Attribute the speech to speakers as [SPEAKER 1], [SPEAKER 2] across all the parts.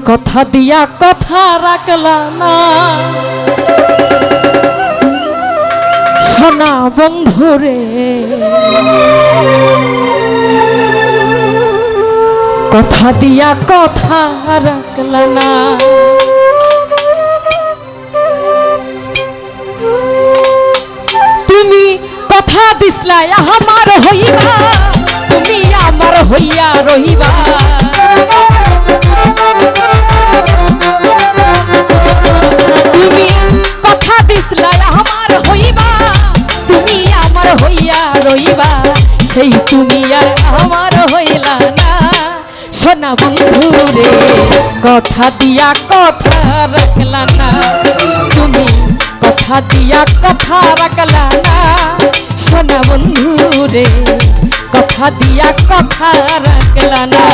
[SPEAKER 1] কথা দিয়া কথা রাখলা না সোনা বন্ধুরে, কথা দিয়া কথা রাখলা না। তুমি কথা দিসলাই আমার হইবা, তুমি আমার হইয়া রহিবা। তুমি কথা দিসলাই আমার হইবা, তুমি আমার হইয়া রহিবা। সেই তুমি আর আমার হইলা না সোনা বন্ধুরে, কথা দিয়া কথা রাখলা না। তুমি কথা দিয়া কথা রাখলা না সোনা বন্ধুরে, কথা দিয়া কথা রাখলা না।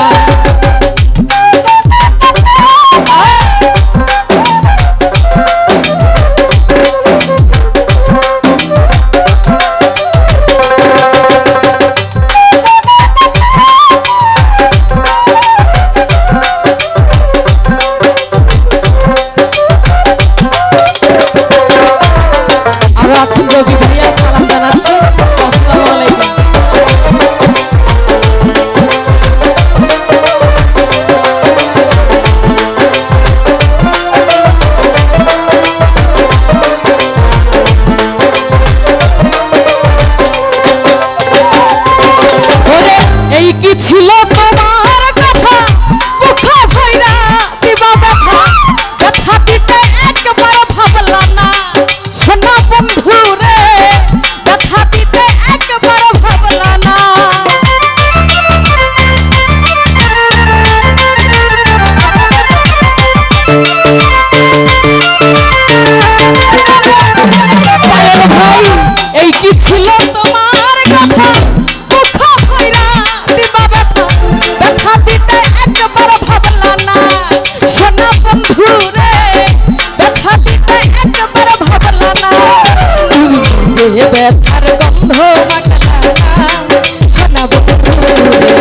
[SPEAKER 1] ব্যথার গন্ধ সোনা বন্ধুরে,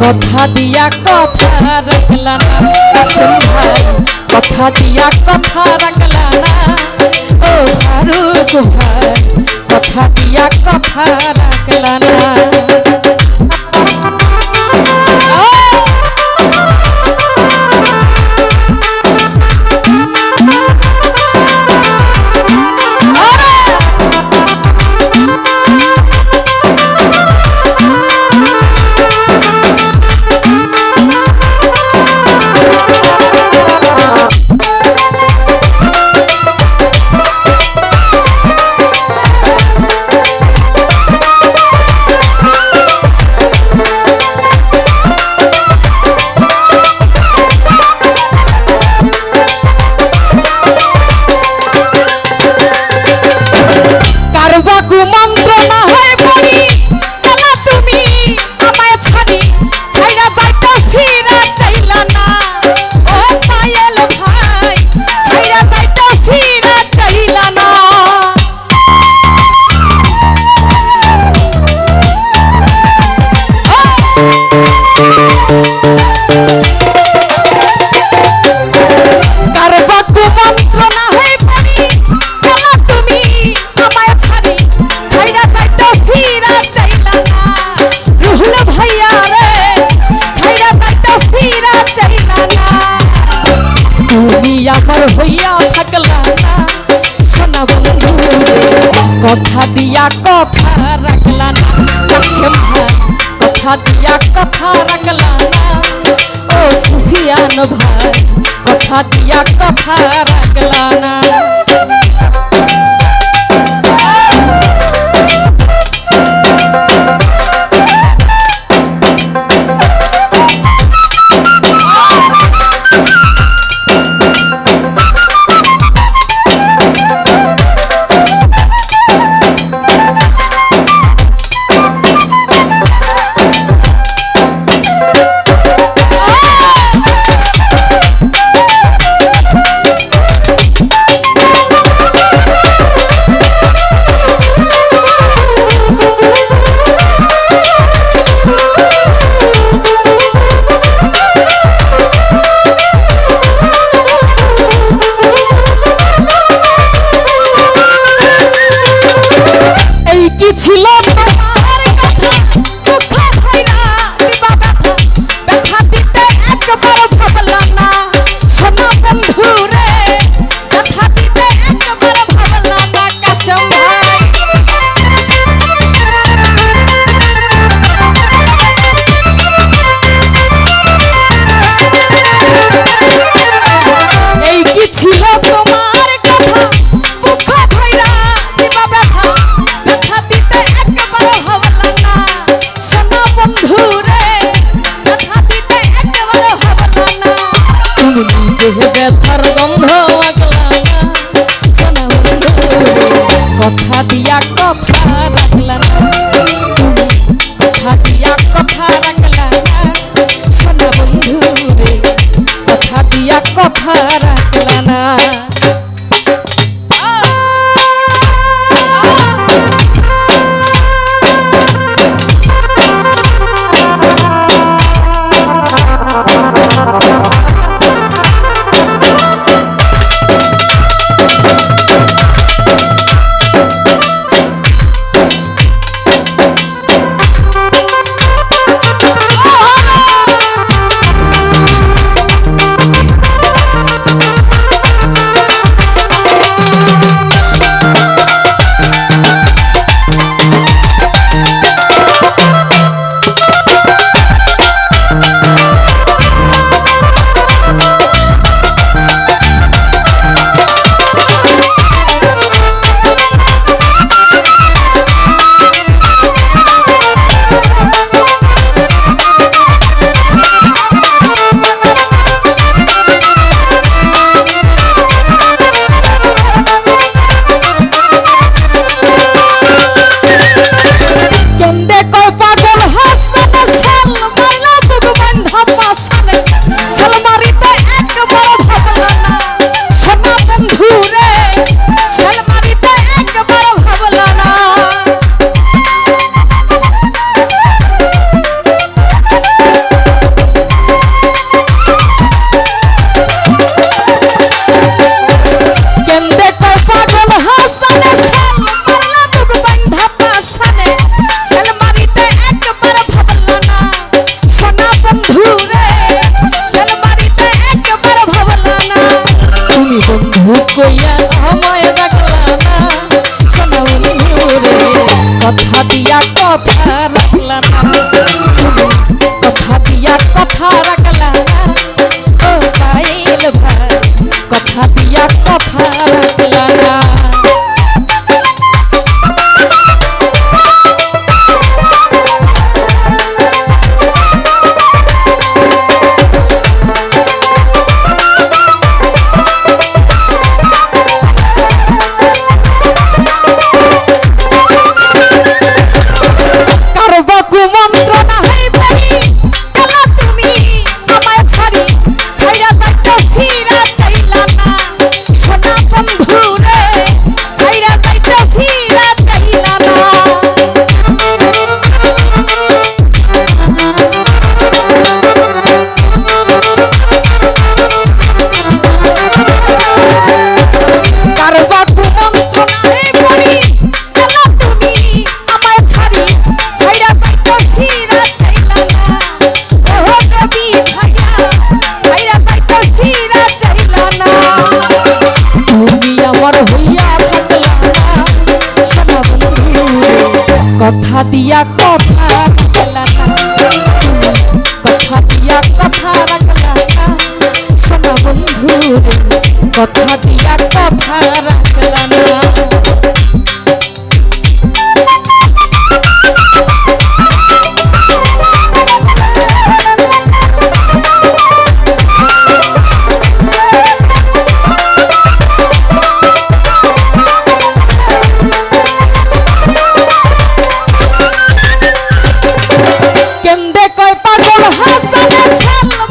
[SPEAKER 1] কথা দিয়া কথা রাখলা না। ভাই কথা দিয়া কথা রাখলা না। ও ফারুক ভাই কথা দিয়া কথা রাখলা না। আমার হইয়া থাকলা না সোনা বন্ধুরে, কথা দিয়া কথা রাখলা না। কথা দিয়া কথা রাখলা না। ও সুফিয়ান ভাই কথা দিয়া কথা রাখলা না। ব্যথার গন্ধ আগলা না সোনা বন্ধু কথা দিয়া কথা রাখলা না কথা দিয়া কথা রাখলা না সোনা বন্ধু রে কথা দিয়া কথা রাখলা না কইয়া আমায় ডাকলা না সোনা বন্ধু রে কথা দিয়া কথা রাখলা না কথা দিয়া কথা রাখলা না ও পাইল ভাই কথা দিয়া কথা রাখলা না কথা দিয়া কথা রাখলা না কথা দিয়া কথা রাখলা না সোনা বন্ধু রে কথা দিয়া কথা রাখলা না পাগল হাসানে শাল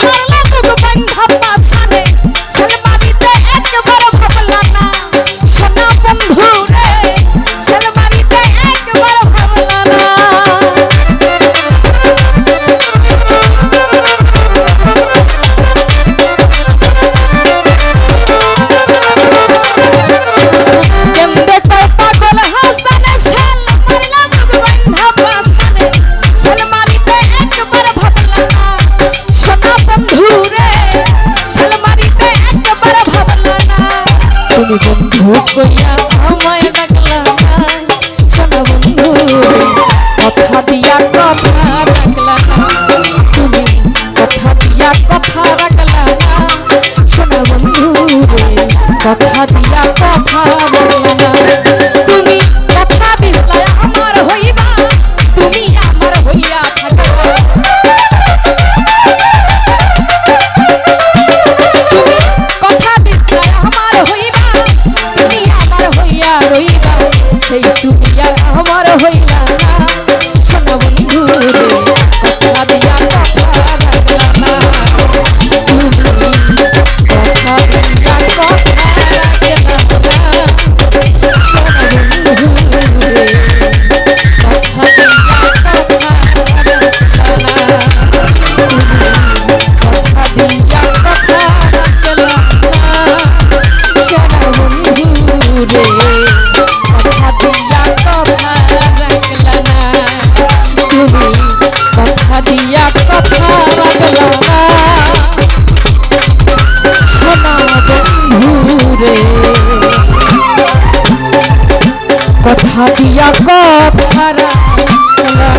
[SPEAKER 1] কথা দিয়া কথা রাখলা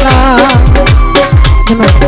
[SPEAKER 1] না।